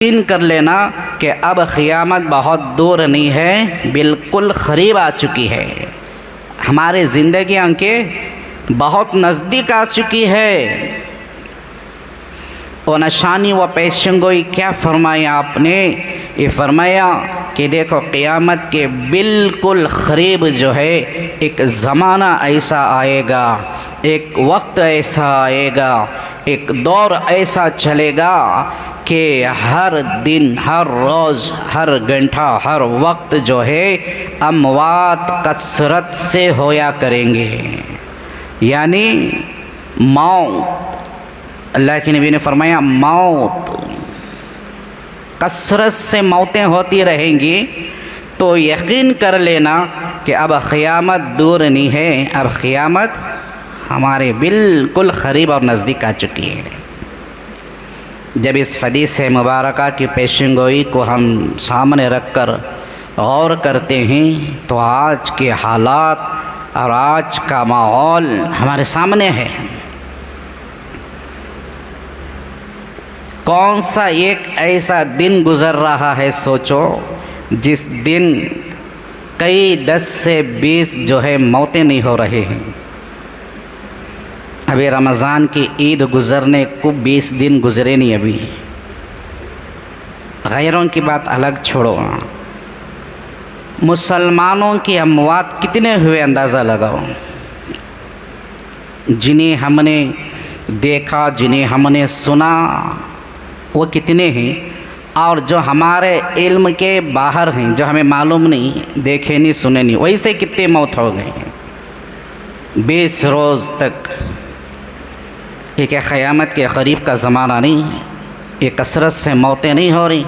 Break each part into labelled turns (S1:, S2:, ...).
S1: यकीन कर लेना कि अब क़यामत बहुत दूर नहीं है, बिल्कुल क़रीब आ चुकी है। हमारे ज़िंदगियाँ के बहुत नज़दीक आ चुकी है। और निशानी व पेशंगोई क्या फरमाया आपने? ये फरमाया कि देखो क़यामत के बिल्कुल क़रीब जो है एक ज़माना ऐसा आएगा, एक वक्त ऐसा आएगा, एक दौर ऐसा चलेगा कि हर दिन, हर रोज़, हर घंटा, हर वक्त जो है अमवात कसरत से होया करेंगे। यानी मौत, अल्लाह के नबी ने फरमाया मौत कसरत से मौतें होती रहेंगी। तो यकीन कर लेना कि अब क़यामत दूर नहीं है, अब क़यामत हमारे बिल्कुल क़रीब और नज़दीक आ चुकी है। जब इस हदीस मुबारका की पेशंगोई को हम सामने रख कर गौर करते हैं तो आज के हालात और आज का माहौल हमारे सामने है। कौन सा एक ऐसा दिन गुज़र रहा है, सोचो, जिस दिन कई 10 से 20 जो है मौतें नहीं हो रहे हैं। अभी रमज़ान की ईद गुज़रने को 20 दिन गुज़रे नहीं। अभी गैरों की बात अलग छोड़ो, मुसलमानों की अमवात कितने हुए अंदाज़ा लगाओ। जिन्हें हमने देखा, जिन्हें हमने सुना, वो कितने हैं, और जो हमारे इल्म के बाहर हैं, जो हमें मालूम नहीं, देखे नहीं, सुने नहीं, वैसे कितने मौत हो गए। 20 रोज़ तक। ये क्या क़यामत के क़रीब का ज़माना नहीं? ये कसरत से मौतें नहीं हो रही?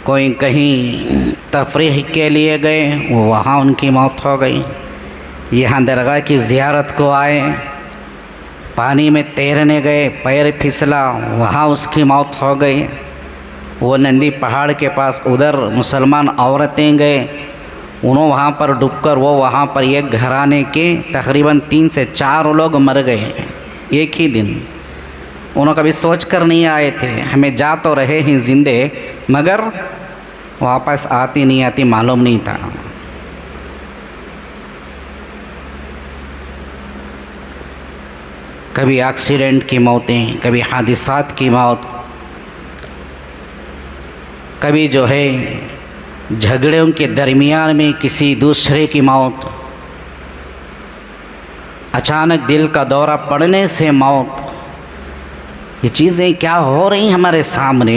S1: कोई कहीं तफरीह के लिए गए, वो वहाँ उनकी मौत हो गई। यहाँ दरगाह की ज़ियारत को आए, पानी में तैरने गए, पैर फिसला, वहाँ उसकी मौत हो गई। वो नंदी पहाड़ के पास उधर मुसलमान औरतें गए, उन्होंने वहाँ पर डूबकर वो वहाँ पर एक घराने के तकरीबन 3 से 4 लोग मर गए एक ही दिन। उन्होंने कभी सोच कर नहीं आए थे, हमें जा तो रहे हैं ज़िंदे, मगर वापस आती नहीं आती मालूम नहीं था। कभी एक्सीडेंट की मौतें, कभी हादिसात की मौत, कभी जो है झगड़ों के दरमियान में किसी दूसरे की मौत, अचानक दिल का दौरा पड़ने से मौत। ये चीज़ें क्या हो रही हमारे सामने,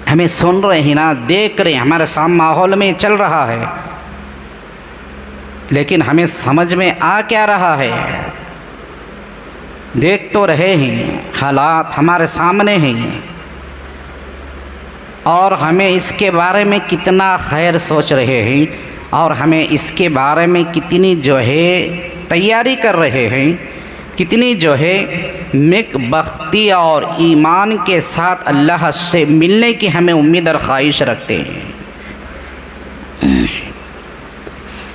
S1: हमें सुन रहे हैं ना, देख रहे हैं, हमारे सामने माहौल में चल रहा है, लेकिन हमें समझ में आ क्या रहा है? देख तो रहे हैं, हालात हमारे सामने हैं, और हमें इसके बारे में कितना खैर सोच रहे हैं, और हमें इसके बारे में कितनी जो है तैयारी कर रहे हैं, कितनी जो है नेक बख्ती और ईमान के साथ अल्लाह से मिलने की हमें उम्मीद और ख्वाहिश रखते हैं।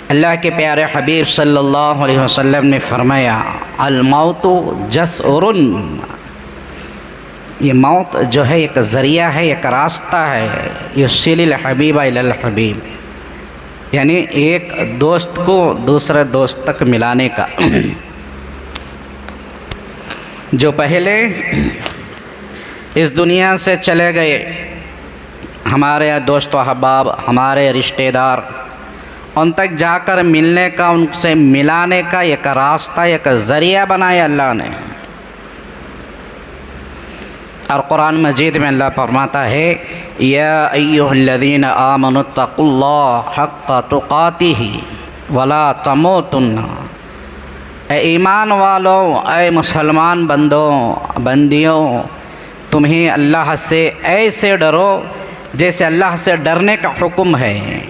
S1: अल्लाह के प्यारे हबीब सल्लल्लाहु अलैहि वसल्लम ने फरमाया, अल मौतु जस्रुन, ये मौत जो है एक ज़रिया है, एक रास्ता है, युसिलिल हबीबा इलल हबीब, यानी एक दोस्त को दूसरे दोस्त तक मिलाने का। जो पहले इस दुनिया से चले गए, हमारे दोस्त अहबाब, हमारे रिश्तेदार, उन तक जाकर मिलने का, उनसे मिलाने का एक रास्ता, एक ज़रिया बनाया अल्लाह ने। और कुरान मजीद में अल्लाह फरमाता है, या अय्युहल्लज़ीना आमनुत्तकुल्लाह हक़्क़ तुक़ातिही वला तमूतुन्ना, ए ईमान वालों, ए मुसलमान बंदों बंदियों, तुम्हें अल्लाह से ऐसे डरो जैसे अल्लाह से डरने का हुक्म है।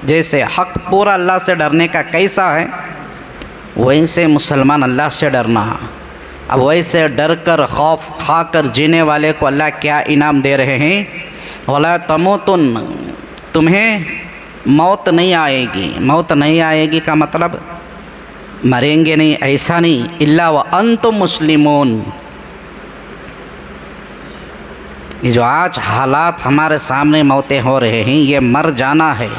S1: जैसे हक़ पूरा अल्लाह से डरने का कैसा है, वैसे मुसलमान अल्लाह से डरना। अब वैसे डर कर खौफ खा कर जीने वाले को अल्लाह क्या इनाम दे रहे हैं? वला तमूतुन, तुम्हें मौत नहीं आएगी। मौत नहीं आएगी का मतलब मरेंगे नहीं, ऐसा नहीं, इल्ला व अंतुम मुस्लिमून। ये जो आज हालात हमारे सामने मौतें हो रहे हैं, ये मर जाना है।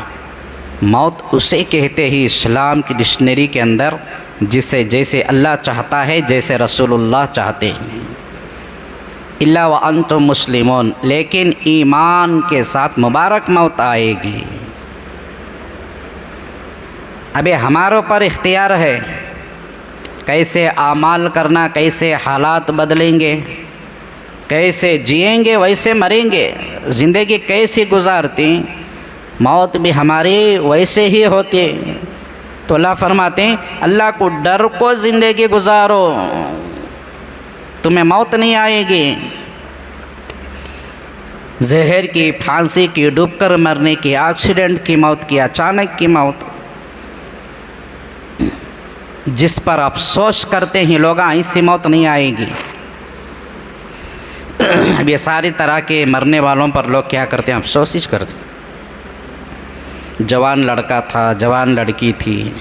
S1: मौत उसे कहते ही इस्लाम की डिक्शनरी के अंदर, जिसे जैसे अल्लाह चाहता है, जैसे रसूलुल्लाह चाहते हैं। इल्ला व अंतुम मुस्लिमून, लेकिन ईमान के साथ मुबारक मौत आएगी। अबे हमारे ऊपर इख्तियार है कैसे आमाल करना, कैसे हालात बदलेंगे, कैसे जिएंगे वैसे मरेंगे। ज़िंदगी कैसी गुजारती, मौत भी हमारी वैसे ही होती। तो अल्लाह फरमाते हैं, अल्लाह को डर को ज़िंदगी गुजारो, तुम्हें मौत नहीं आएगी। जहर की, फांसी की, डूबकर मरने की, एक्सीडेंट की मौत की, अचानक की मौत, जिस पर अफसोस करते हैं लोग, ऐसी मौत नहीं आएगी। अब ये सारी तरह के मरने वालों पर लोग क्या करते हैं, अफसोस ही करते। जवान लड़का था, जवान लड़की थी,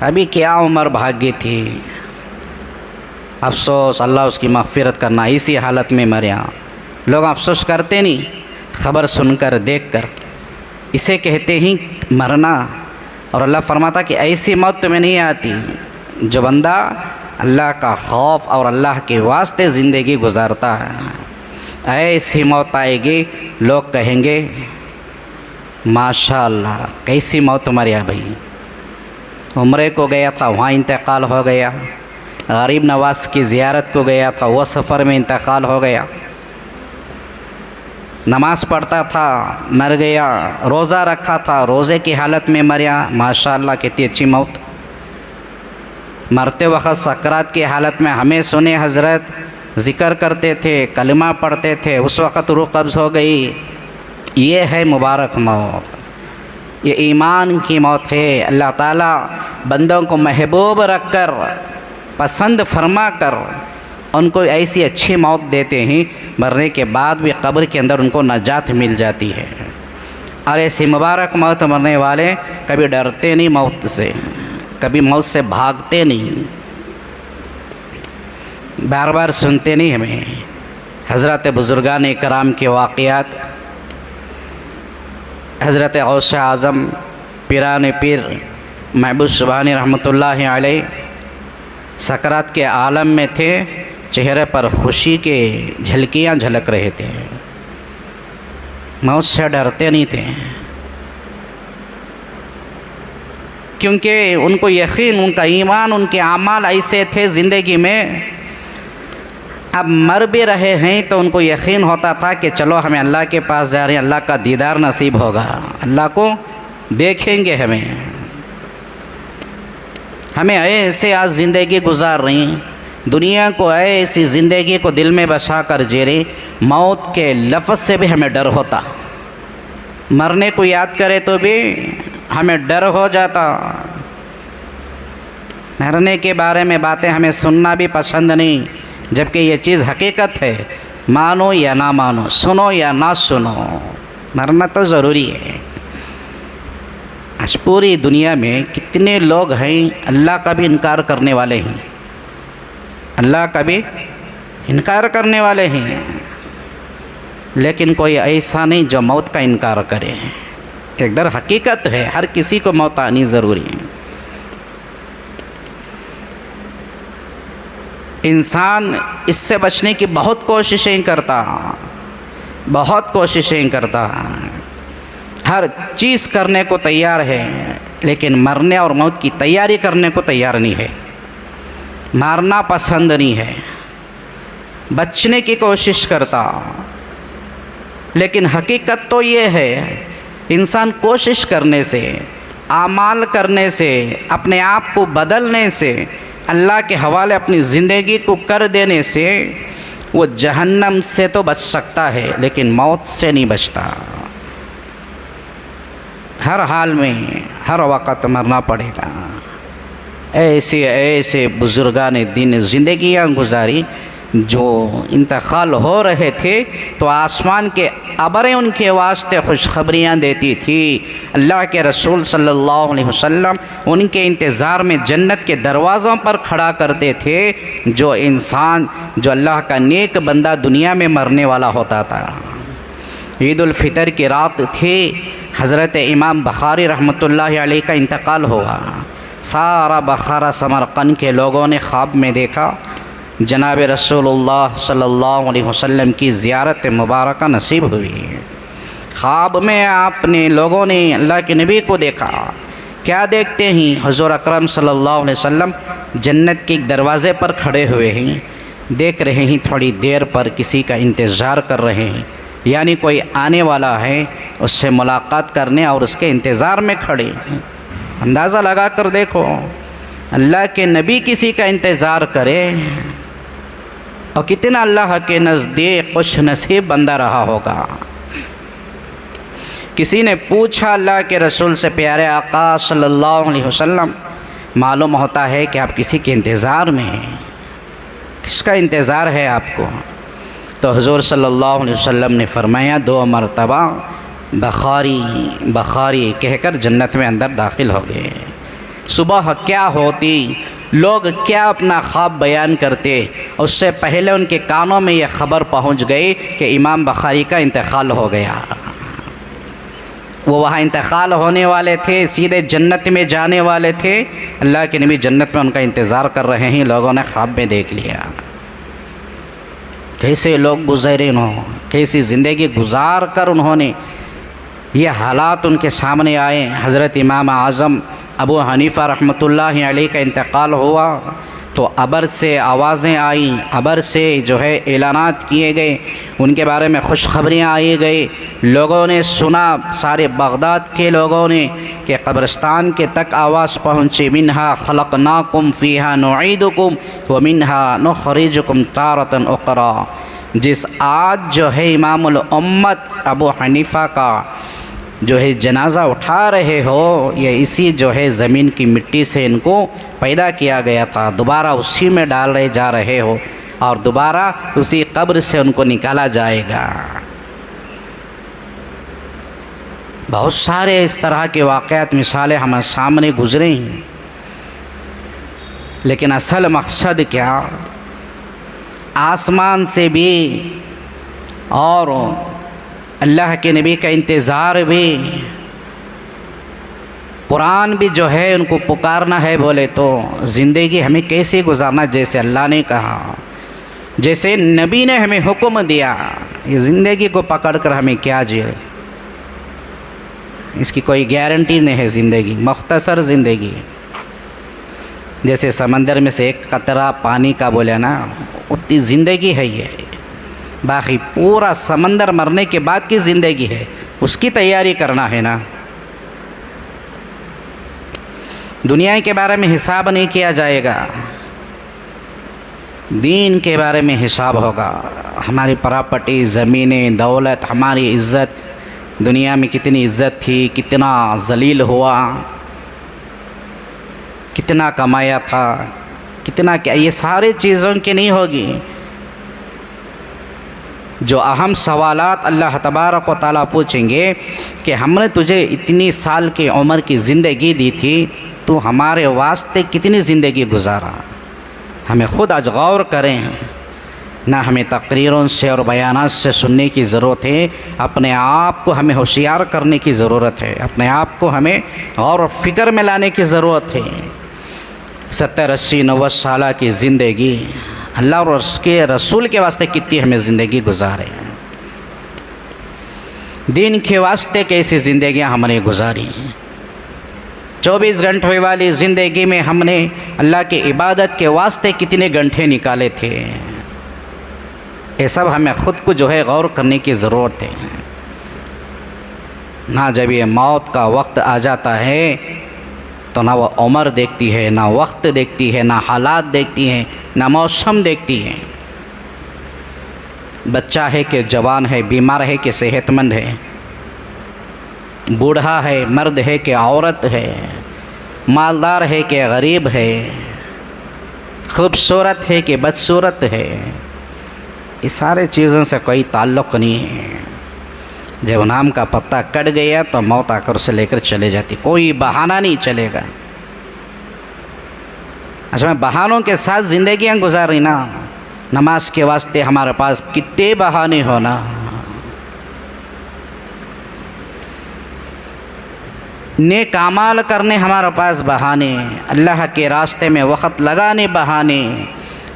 S1: अभी क्या उम्र भाग्य थी, अफसोस, अल्लाह उसकी मग़फ़िरत करना, इसी हालत में मरा। लोग अफसोस करते नहीं, ख़बर सुनकर, देखकर। इसे कहते हैं मरना। और अल्लाह फरमाता कि ऐसी मौत तुम्हें नहीं आती जो बंदा अल्लाह का खौफ और अल्लाह के वास्ते ज़िंदगी गुजारता है। ऐसी मौत आएगी, लोग कहेंगे माशाअल्लाह कैसी मौत मरिया भाई, उम्रे को गया था वहाँ इंतकाल हो गया, गरीब नवाज की ज़ियारत को गया था वो सफ़र में इंतकाल हो गया, नमाज़ पढ़ता था मर गया, रोज़ा रखा था रोज़े की हालत में मरिया, माशाअल्लाह कितनी अच्छी मौत। मरते वक्त सकरात की हालत में हमें सुने हज़रत ज़िक्र करते थे, कलमा पढ़ते थे, उस वक़्त रूह कब्ज़ हो गई। ये है मुबारक मौत, ये ईमान की मौत है। अल्लाह ताला बंदों को महबूब रख कर, पसंद फरमा कर उनको ऐसी अच्छी मौत देते हैं, मरने के बाद भी कब्र के अंदर उनको नजात मिल जाती है। और ऐसी मुबारक मौत मरने वाले कभी डरते नहीं मौत से, कभी मौत से भागते नहीं, बार बार सुनते नहीं हमें हज़रत बुज़ुर्गान कराम के वाक़यात। हज़रत गौस आज़म पीरान पीर महबूब सुबहानी रहमतुल्लाहि अलैह सकरात के आलम में थे, चेहरे पर खुशी के झलकियाँ झलक रहे थे, मौत से डरते नहीं थे, क्योंकि उनको यकीन, उनका ईमान, उनके आमाल ऐसे थे ज़िंदगी में। अब मर भी रहे हैं तो उनको यकीन होता था कि चलो हमें अल्लाह के पास जा रहे हैं, अल्लाह का दीदार नसीब होगा, अल्लाह को देखेंगे। हमें ऐसे आज ज़िंदगी गुजार रही, दुनिया को ऐसी ज़िंदगी को दिल में बसा कर जी रही, मौत के लफ्ज़ से भी हमें डर होता, मरने को याद करे तो भी हमें डर हो जाता। मरने के बारे में बातें हमें सुनना भी पसंद नहीं, जबकि ये चीज़ हकीकत है, मानो या ना मानो, सुनो या ना सुनो, मरना तो ज़रूरी है। आज पूरी दुनिया में कितने लोग हैं अल्लाह का भी इनकार करने वाले हैं, अल्लाह का भी इनकार करने वाले हैं, लेकिन कोई ऐसा नहीं जो मौत का इनकार करे। एक दर हकीकत है, हर किसी को मौत आनी ज़रूरी है। इंसान इससे बचने की बहुत कोशिशें करता, बहुत कोशिशें करता, हर चीज़ करने को तैयार है, लेकिन मरने और मौत की तैयारी करने को तैयार नहीं है, मारना पसंद नहीं है, बचने की कोशिश करता। लेकिन हकीकत तो ये है, इंसान कोशिश करने से, आमाल करने से, अपने आप को बदलने से, अल्लाह के हवाले अपनी ज़िंदगी को कर देने से वो जहन्नम से तो बच सकता है, लेकिन मौत से नहीं बचता। हर हाल में, हर वक़्त मरना पड़ेगा। ऐसे ऐसे बुज़ुर्गान दीन ज़िंदगियाँ गुजारी जो इंतकाल हो रहे थे तो आसमान के अबरें उनके वास्ते खुशखबरियाँ देती थी। अल्लाह के रसूल सल्लल्लाहु अलैहि वसल्लम उनके इंतज़ार में जन्नत के दरवाज़ों पर खड़ा करते थे। जो इंसान जो अल्लाह का नेक बंदा दुनिया में मरने वाला होता था। ईद उल फितर की रात थी, हज़रत इमाम बुखारी रहमतुल्लाहि अलैह का इंतकाल हुआ। सारा बखारा समरकंद के लोगों ने ख्वाब में देखा जनाब रसूलुल्लाह सल्लल्लाहु अलैहि वसल्लम की ज़ियारत मुबारक नसीब हुई। ख्वाब में आपने लोगों ने अल्लाह के नबी को देखा। क्या देखते हैं? हुज़ूर अकरम सल्लल्लाहु अलैहि वसल्लम जन्नत के दरवाज़े पर खड़े हुए हैं, देख रहे हैं थोड़ी देर पर किसी का इंतज़ार कर रहे हैं, यानी कोई आने वाला है, उससे मुलाकात करने और उसके इंतज़ार में खड़े हैं। अंदाज़ा लगा कर देखो, अल्लाह के नबी किसी का इंतज़ार करे और कितना अल्लाह के नज़दीक खुश नसीब बंदा रहा होगा। किसी ने पूछा अल्लाह के रसूल से, प्यारे आका सल्लल्लाहु अलैहि वसल्लम, मालूम होता है कि आप किसी के इंतज़ार में हैं, किसका इंतज़ार है आपको? तो हुज़ूर सल्लल्लाहु अलैहि वसल्लम ने फरमाया, 2 मरतबा बुखारी बुखारी कहकर जन्नत में अंदर दाखिल हो गए। सुबह क्या होती, लोग क्या अपना ख्वाब बयान करते, उससे पहले उनके कानों में यह ख़बर पहुंच गई कि इमाम बुखारी का इंतकाल हो गया। वो वहाँ इंतकाल होने वाले थे, सीधे जन्नत में जाने वाले थे। अल्लाह के नबी जन्नत में उनका इंतज़ार कर रहे हैं, लोगों ने ख्वाब में देख लिया। कैसे लोग गुज़रे हो, कैसी ज़िंदगी गुजार कर उन्होंने ये हालात उनके सामने आए। हज़रत इमाम आज़म अबू हनीफ़ा रहमतुल्लाहि अलैह का इंतकाल हुआ तो अबर से आवाज़ें आईं, अबर से जो है ऐलानात किए गए, उनके बारे में खुशखबरियाँ आई गई। लोगों ने सुना, सारे बगदाद के लोगों ने, कि कब्रिस्तान के तक आवाज़ पहुँची, मिन्हा खलक़नाकुम फ़ीहा नुईदुकुम व मिन्हा नुख़रिजुकुम तारतन उख़रा। जिस आज जो है इमामुल उम्मत अबू हनीफ़ा का जो है जनाज़ा उठा रहे हो, ये इसी जो है ज़मीन की मिट्टी से इनको पैदा किया गया था, दोबारा उसी में डाले जा रहे हो और दोबारा उसी कब्र से उनको निकाला जाएगा। बहुत सारे इस तरह के वाक़यात, मिसालें हमारे सामने गुज़रे हैं, लेकिन असल मकसद क्या, आसमान से भी और अल्लाह के नबी का इंतज़ार भी, कुरान भी जो है उनको पुकारना है। बोले तो ज़िंदगी हमें कैसे गुजारना, जैसे अल्लाह ने कहा, जैसे नबी ने हमें हुक्म दिया, ये ज़िंदगी को पकड़कर हमें क्या जिए, इसकी कोई गारंटी नहीं है। ज़िंदगी मुख्तसर ज़िंदगी, जैसे समंदर में से एक कतरा पानी का बोले ना, उतनी ज़िंदगी है ये। बाकी पूरा समंदर मरने के बाद की ज़िंदगी है, उसकी तैयारी करना है ना। दुनिया के बारे में हिसाब नहीं किया जाएगा, दीन के बारे में हिसाब होगा। हमारी प्रॉपर्टी, ज़मीनें, दौलत, हमारी इज़्ज़त, दुनिया में कितनी इज़्ज़त थी, कितना ज़लील हुआ, कितना कमाया था, कितना क्या, ये सारी चीज़ों की नहीं होगी। जो अहम सवालात अल्लाह तबारक व तआला पूछेंगे कि हमने तुझे इतनी साल की उम्र की ज़िंदगी दी थी, तो हमारे वास्ते कितनी ज़िंदगी गुजारा। हमें ख़ुद आज गौर करें, ना हमें तकरीरों से और बयानात से सुनने की ज़रूरत है, अपने आप को हमें होशियार करने की ज़रूरत है, अपने आप को हमें गौर और फ़िक्र में लाने की ज़रूरत है। 70, 80, 90 साल की ज़िंदगी अल्लाह और उसके रसूल के वास्ते कितनी हमें ज़िंदगी गुजारे, दीन के वास्ते कैसी ज़िंदगियाँ हमने गुजारी। 24 घंटे वाली ज़िंदगी में हमने अल्लाह की इबादत के वास्ते कितने घंटे निकाले थे, ये सब हमें ख़ुद को जो है गौर करने की ज़रूरत है। ना जब ये मौत का वक्त आ जाता है तो ना वह उम्र देखती है, ना वक्त देखती है, ना हालात देखती है, ना मौसम देखती है। बच्चा है कि जवान है, बीमार है कि सेहतमंद है, बूढ़ा है, मर्द है कि औरत है, मालदार है कि गरीब है, खूबसूरत है कि बदसूरत है, इस सारे चीज़ों से कोई ताल्लुक़ नहीं है। जब नाम का पत्ता कट गया तो मौत आकर उसे लेकर चले जाती, कोई बहाना नहीं चलेगा। अच्छा, मैं बहानों के साथ ज़िंदगियाँ गुजारी ना, नमाज के वास्ते हमारे पास कितने बहाने होना। नेक अमाल करने हमारे पास बहाने, अल्लाह के रास्ते में वक़्त लगाने बहाने,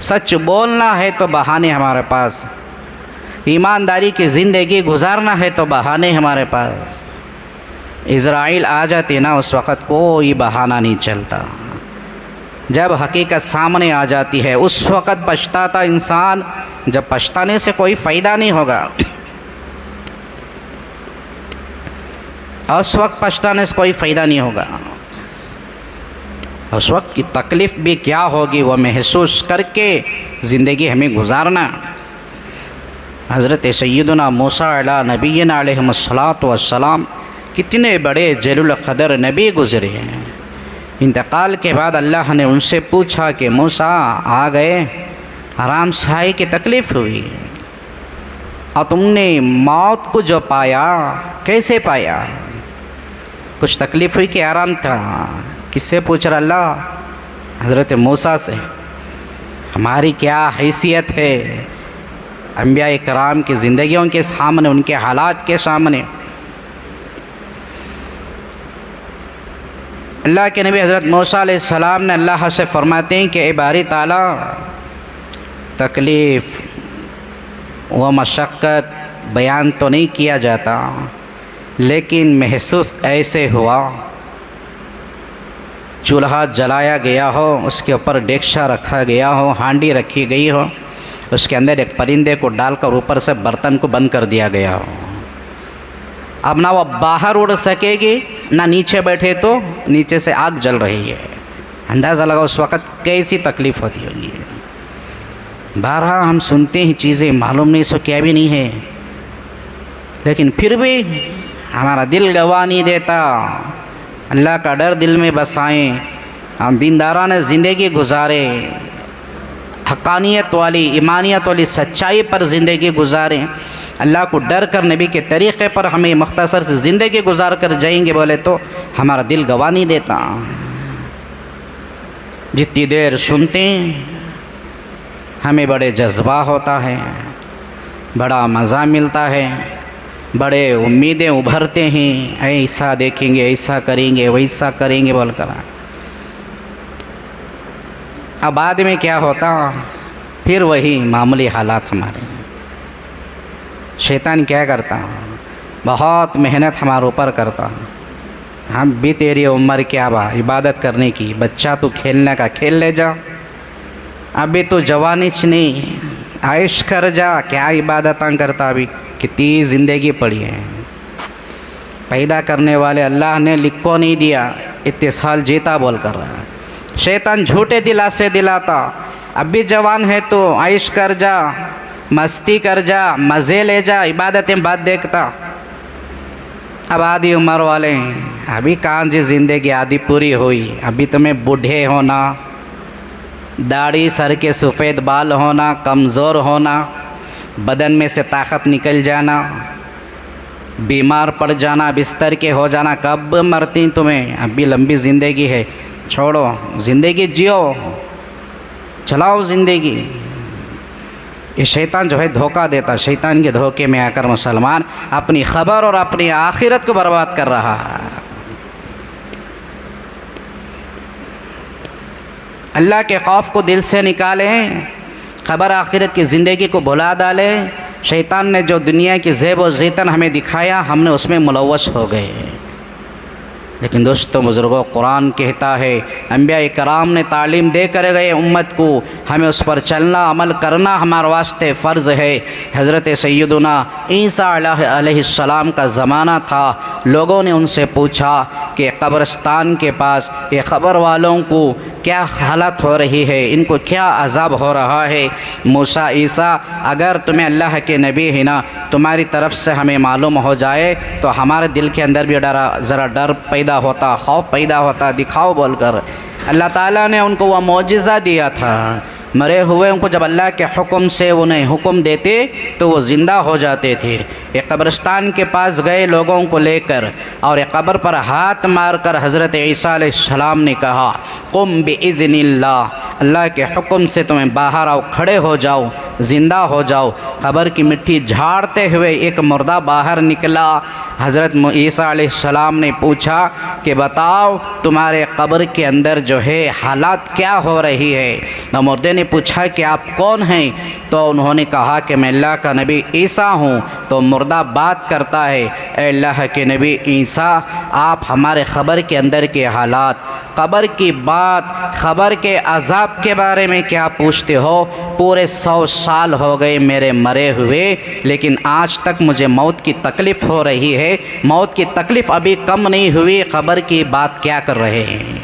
S1: सच बोलना है तो बहाने हमारे पास, ईमानदारी की ज़िंदगी गुजारना है तो बहाने हमारे पास। इज़राइल आ जाते ना, उस वक़्त कोई बहाना नहीं चलता। जब हकीकत सामने आ जाती है उस वक़्त पछताता इंसान, जब पछताने से कोई फ़ायदा नहीं होगा। उस वक्त पछताने से कोई फ़ायदा नहीं होगा। उस वक्त की तकलीफ़ भी क्या होगी वो महसूस करके ज़िंदगी हमें गुजारना। हज़रत सैयदना मूसा अला नबीना अलैहिस्सलातु वस्सलाम कितने बड़े जलील क़दर नबी गुज़रे हैं। इंतकाल के बाद अल्लाह ने उनसे पूछा कि मूसा आ गए, आराम से आए कि तकलीफ़ हुई, और तुमने मौत को जो पाया कैसे पाया, कुछ तकलीफ़ हुई कि आराम था? किससे पूछ रहा अल्लाह? हज़रत मूसा से। हमारी क्या हैसियत है अंबिया कराम की ज़िंदगियों के सामने, उनके हालात के सामने। अल्लाह के नबी हज़रत मूसा अलैहिस्सलाम ने अल्लाह से फरमाते हैं कि ए बारी ताला, तकलीफ़ व मशक्क़त बयान तो नहीं किया जाता, लेकिन महसूस ऐसे हुआ चूल्हा जलाया गया हो, उसके ऊपर डेक्शा रखा गया हो, हांडी रखी गई हो, उसके अंदर एक परिंदे को डालकर ऊपर से बर्तन को बंद कर दिया गया हो। अब ना वो बाहर उड़ सकेगी, ना नीचे बैठे तो नीचे से आग जल रही है। अंदाज़ा लगा उस वक़्त कैसी तकलीफ़ होती होगी। बारहा हम सुनते हैं चीज़ें, मालूम नहीं सो क्या भी नहीं है, लेकिन फिर भी हमारा दिल गवाह नहीं देता। अल्लाह का डर दिल में बसाएं, हम दीनदाराना ज़िंदगी गुजारे, हक़ानियत वाली, ईमानियत वाली सच्चाई पर ज़िंदगी गुजारें। अल्लाह को डर कर नबी के तरीक़े पर हमें मुख्तसर से ज़िंदगी गुजार कर जाएंगे बोले तो हमारा दिल गवाह नहीं देता। जितनी देर सुनते हैं हमें बड़े जज्बा होता है, बड़ा मज़ा मिलता है, बड़े उम्मीदें उभरते हैं, ऐसा देखेंगे, ऐसा करेंगे, वैसा करेंगे बोलकर। अब बाद में क्या होता, फिर वही मामूली हालात हमारे। शैतान क्या करता, बहुत मेहनत हमारे ऊपर करता, हम भी तेरी उम्र क्या बा इबादत करने की, बच्चा तू खेलने का खेल ले जा, अभी तो जवानी नहीं, आयश कर जा, क्या इबादत करता, अभी कितनी ज़िंदगी पड़ी है। पैदा करने वाले अल्लाह ने लिखो नहीं दिया, इतने साल जीता बोल कर रहा है। शैतान झूठे दिलासे दिलाता, अब भी जवान है तो आयश कर जा, मस्ती कर जा, मज़े ले जा, इबादतें बाद देखता। अब आधी उम्र वाले हैं, अभी कहाँ जी ज़िंदगी आधी पूरी हुई, अभी तुम्हें बूढ़े होना, दाढ़ी सर के सफ़ेद बाल होना, कमज़ोर होना, बदन में से ताकत निकल जाना, बीमार पड़ जाना, बिस्तर के हो जाना, कब मरती तुम्हें, अभी लंबी ज़िंदगी है, छोड़ो ज़िंदगी जियो, चलाओ ज़िंदगी। ये शैतान जो है धोखा देता, शैतान के धोखे में आकर मुसलमान अपनी ख़बर और अपनी आखिरत को बर्बाद कर रहा है। अल्लाह के खौफ को दिल से निकालें, ख़बर आखिरत की ज़िंदगी को भुला डालें। शैतान ने जो दुनिया की ज़ेब व ज़ीतन हमें दिखाया, हमने उसमें मुलव्वस हो गए। लेकिन दोस्तों बुज़ुर्गों, कुरान कहता है, अंबिया कराम ने तालीम दे कर गए उम्मत को, हमें उस पर चलना अमल करना हमारे वास्ते फ़र्ज़ है। हज़रत सैयदना ईसा अलैहिस्सलाम का ज़माना था, लोगों ने उनसे पूछा कि कब्रिस्तान के पास ये ख़बर वालों को क्या हालत हो रही है, इनको क्या अज़ाब हो रहा है। मूसा ईसा, अगर तुम्हें अल्लाह के नबी है ना, तुम्हारी तरफ से हमें मालूम हो जाए तो हमारे दिल के अंदर भी ज़रा डर पैदा होता, खौफ पैदा होता, दिखाओ बोलकर। अल्लाह ताला ने उनको वह मौजिज़ा दिया था, मरे हुए को जब अल्लाह के हुक्म से उन्हें हुक्म देते तो वो ज़िंदा हो जाते थे। एक कब्रिस्तान के पास गए लोगों को लेकर और एक कब्र पर हाथ मारकर हज़रत ईसा अलैहिस्सलाम ने कहा, कुम बिइज़्निल्लाह, अल्लाह के हुक्म से तुम्हें बाहर आओ, खड़े हो जाओ, ज़िंदा हो जाओ। कब्र की मिट्टी झाड़ते हुए एक मुर्दा बाहर निकला। हज़रत ईसा अलैहिस्सलाम ने पूछा कि बताओ तुम्हारे कब्र के अंदर जो है हालात क्या हो रही है। तो मुर्दे ने पूछा कि आप कौन हैं? तो उन्होंने कहा कि मैं अल्लाह का नबी ईसा हूँ। तो मुर्दा बात करता है, ए अल्लाह के नबी ईसा, आप हमारे ख़बर के अंदर के हालात, क़ब्र की बात, ख़बर के अज़ाब के बारे में क्या पूछते हो? पूरे 100 साल हो गए मेरे मरे हुए, लेकिन आज तक मुझे मौत की तकलीफ़ हो रही है। मौत की तकलीफ़ अभी कम नहीं हुई, ख़बर की बात क्या कर रहे हैं?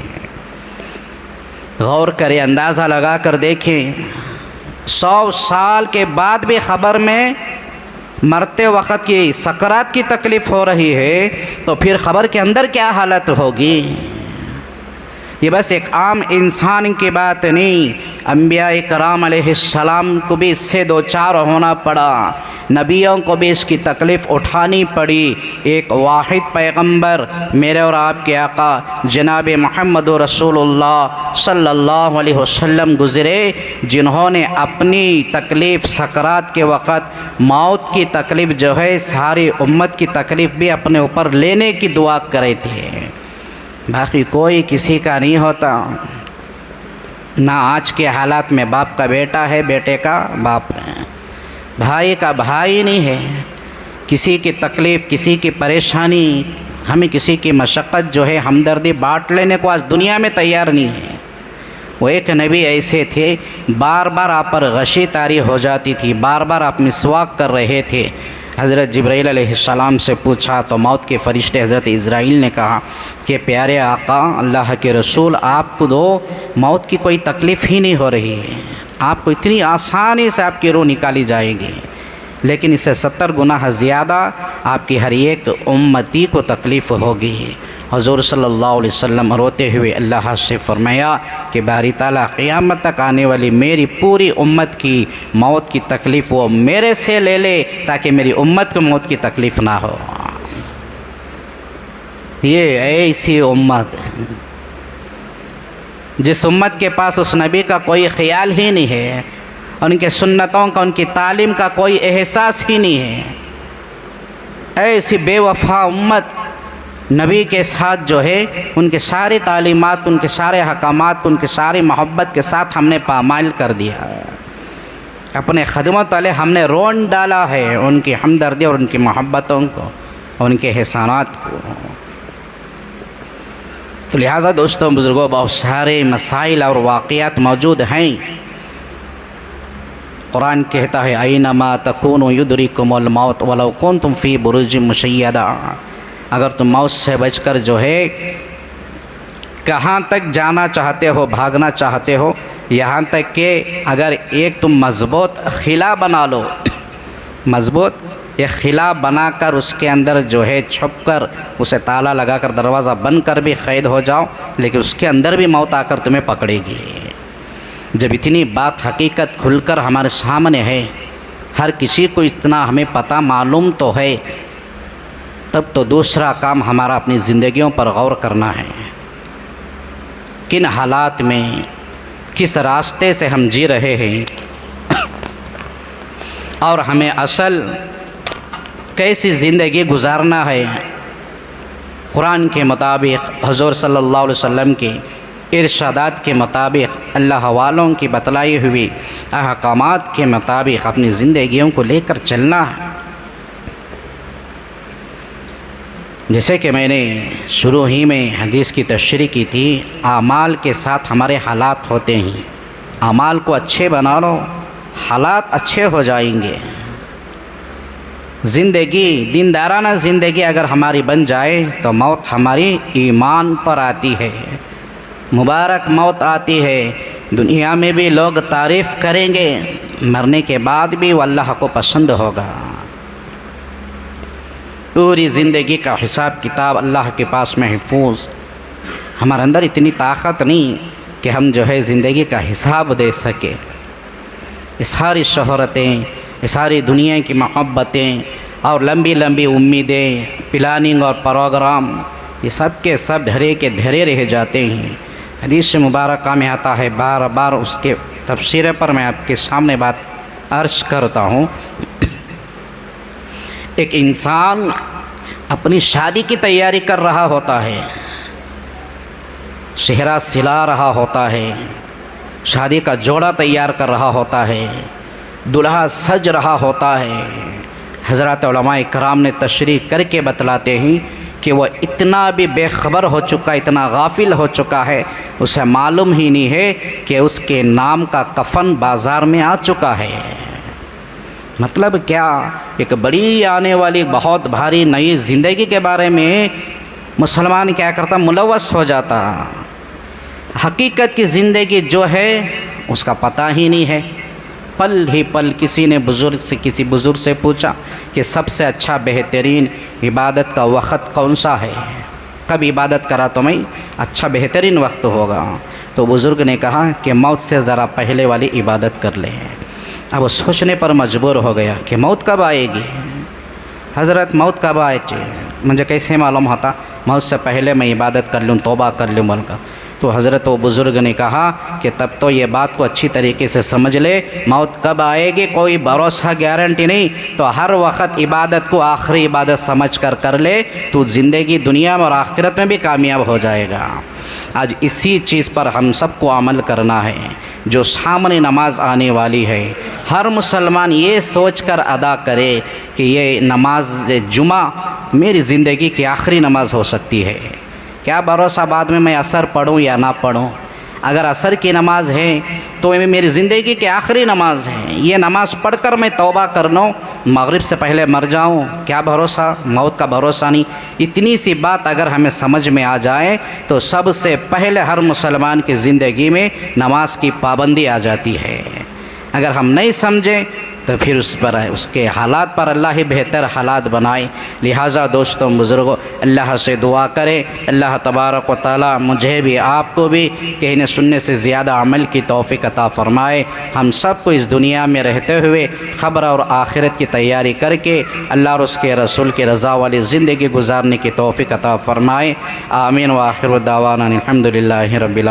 S1: गौर करें, अंदाज़ा लगा कर देखें, 100 साल के बाद भी ख़बर में मरते वक़्त की सकरात की तकलीफ़ हो रही है, तो फिर ख़बर के अंदर क्या हालत होगी? ये बस एक आम इंसान की बात नहीं, अम्बिया इकराम अलैहिस्सलाम को भी इससे दो चार होना पड़ा, नबियों को भी इसकी तकलीफ़ उठानी पड़ी। एक वाहिद पैगंबर मेरे और आपके आका जनाब मोहम्मद रसूलुल्लाह सल्लल्लाहु अलैहि वसल्लम गुज़रे, जिन्होंने अपनी तकलीफ़ सकरात के वक़्त मौत की तकलीफ़ जो है सारी उम्मत की तकलीफ़ भी अपने ऊपर लेने की दुआ करे थे। बाकी कोई किसी का नहीं होता। ना आज के हालात में बाप का बेटा है, बेटे का बाप है, भाई का भाई नहीं है। किसी की तकलीफ़, किसी की परेशानी, हमें किसी की मशक्क़त जो है हमदर्दी बांट लेने को आज दुनिया में तैयार नहीं है। वो एक नबी ऐसे थे, बार बार आप पर गशी तारी हो जाती थी, बार बार आप मिसवाक कर रहे थे। हज़रत जिब्राईल अलैहिस्सलाम से पूछा तो मौत के फ़रिश्ते हज़रत इज़राइल ने कहा कि प्यारे आका अल्लाह के रसूल, आपको दो मौत की कोई तकलीफ़ ही नहीं हो रही है, आपको इतनी आसानी से आपकी रूह निकाली जाएगी, लेकिन इससे 70 गुना ज़्यादा आपकी हर एक उम्मती को तकलीफ़ होगी। हुज़ूर सल्लल्लाहु अलैहि वसल्लम रोते हुए अल्लाह से फरमाया कि बारी ताला क़यामत तक आने वाली मेरी पूरी उम्मत की मौत की तकलीफ़ वो मेरे से ले ले, ताकि मेरी उम्मत को मौत की तकलीफ़ ना हो। ये ऐसी उम्मत जिस उम्मत के पास उस नबी का कोई ख़याल ही नहीं है, उनके सुन्नतों का, उनकी तालीम का कोई एहसास ही नहीं है, ऐसी बेवफा उम्मत नबी के साथ जो है उनके सारे तालीमात, उनके सारे हकामात, उनके सारी मोहब्बत के साथ हमने पामाइल कर दिया, अपने ख़दमत तले हमने रोन डाला है उनकी हमदर्दी और उनकी मोहब्बतों को, उनके एहसानात को। तो लिहाजा दोस्तों बुज़ुर्गों, बहुत सारे मसाइल और वाक़यात मौजूद हैं। कुरान कहता है ऐनमा तकूनु युदरिकुमुल मौत वलौ कुन्तुम फ़ी बुरुजिम मुशय्यदा, अगर तुम मौत से बचकर जो है कहाँ तक जाना चाहते हो, भागना चाहते हो, यहाँ तक कि अगर एक तुम मज़बूत खिला बना लो, मज़बूत एक खिला बनाकर उसके अंदर जो है छुप कर उसे ताला लगाकर दरवाज़ा बंद कर भी क़ैद हो जाओ, लेकिन उसके अंदर भी मौत आकर तुम्हें पकड़ेगी। जब इतनी बात हकीकत खुलकर हमारे सामने है, हर किसी को इतना हमें पता मालूम तो है, तब तो दूसरा काम हमारा अपनी ज़िंदगियों पर गौर करना है। किन हालात में, किस रास्ते से हम जी रहे हैं और हमें असल कैसी ज़िंदगी गुजारना है। कुरान के मुताबिक, हुज़ूर सल्लल्लाहु अलैहि वसल्लम के इरशादात के मुताबिक, अल्लाह वालों की बतलाई हुई अहकामात के मुताबिक अपनी ज़िंदगियों को लेकर चलना है। जैसे कि मैंने शुरू ही में हदीस की तशरीह की थी, आमाल के साथ हमारे हालात होते हैं। आमाल को अच्छे बना लो, हालात अच्छे हो जाएंगे। ज़िंदगी, दीनदाराना ज़िंदगी अगर हमारी बन जाए तो मौत हमारी ईमान पर आती है, मुबारक मौत आती है। दुनिया में भी लोग तारीफ़ करेंगे, मरने के बाद भी वो अल्लाह को पसंद होगा। पूरी ज़िंदगी का हिसाब किताब अल्लाह के पास महफूज। हमारे अंदर इतनी ताकत नहीं कि हम जो है ज़िंदगी का हिसाब दे सके। ये सारी शोहरतें, ये सारी दुनिया की मोहब्बतें और लंबी लंबी उम्मीदें, प्लानिंग और प्रोग्राम, ये सब के सब धरे के धरे रह जाते हैं। हदीस मुबारक में आता है, बार बार उसके तफसीर पर मैं आपके सामने बात अर्ज करता हूँ। एक इंसान अपनी शादी की तैयारी कर रहा होता है, सेहरा सिला रहा होता है, शादी का जोड़ा तैयार कर रहा होता है, दुल्हा सज रहा होता है। हज़रत उलमाए कराम ने तशरीह करके बतलाते हैं कि वह इतना भी बेखबर हो चुका, इतना गाफिल हो चुका है, उसे मालूम ही नहीं है कि उसके नाम का कफन बाज़ार में आ चुका है। मतलब क्या, एक बड़ी आने वाली बहुत भारी नई ज़िंदगी के बारे में मुसलमान क्या करता, मुलव्वस हो जाता। हकीकत की ज़िंदगी जो है उसका पता ही नहीं है। पल ही पल किसी ने किसी बुज़ुर्ग से पूछा कि सबसे अच्छा बेहतरीन इबादत का वक़्त कौन सा है, कब इबादत करा तो मैं अच्छा बेहतरीन वक्त होगा। तो बुज़ुर्ग ने कहा कि मौत से ज़रा पहले वाली इबादत कर ले। अब वो सोचने पर मजबूर हो गया कि मौत कब आएगी, हज़रत मौत कब आएगी, मुझे कैसे मालूम होता, मौत से पहले मैं इबादत कर लूँ, तौबा कर लूँ बोलकर। तो हज़रत वो बुज़ुर्ग ने कहा कि तब तो ये बात को अच्छी तरीके से समझ ले, मौत कब आएगी कोई भरोसा गारंटी नहीं, तो हर वक्त इबादत को आखिरी इबादत समझ कर ले, तो ज़िंदगी दुनिया में और आखिरत में भी कामयाब हो जाएगा। आज इसी चीज़ पर हम सबको अमल करना है। जो सामने नमाज आने वाली है, हर मुसलमान ये सोचकर अदा करे कि ये नमाज जुमा मेरी ज़िंदगी की आखिरी नमाज हो सकती है। क्या भरोसा बाद में मैं असर पढ़ूँ या ना पढ़ूँ। अगर असर की नमाज है तो ये मेरी ज़िंदगी की आखिरी नमाज है, ये नमाज़ पढ़कर मैं तौबा कर लूँ, मगरिब से पहले मर जाऊँ, क्या भरोसा, मौत का भरोसा नहीं। इतनी सी बात अगर हमें समझ में आ जाए तो सबसे पहले हर मुसलमान की ज़िंदगी में नमाज की पाबंदी आ जाती है। अगर हम नहीं समझें तो फिर उस पर उसके हालात पर अल्लाह ही बेहतर हालात बनाए। लिहाजा दोस्तों बुज़ुर्गों, अल्लाह से दुआ करें, अल्लाह तबारक व तआला मुझे भी आपको भी कहने सुनने से ज़्यादा अमल की तौफ़ीक़ अता फ़रमाए। हम सबको इस दुनिया में रहते हुए ख़ब्र और आखिरत की तैयारी करके अल्लाह और उसके रसूल की रज़ा वाली ज़िंदगी गुजारने की तौफ़ीक़ अता फ़रमाए। आमीन व आखिर दावाना अल्हम्दुलिल्लाहि रब्बिल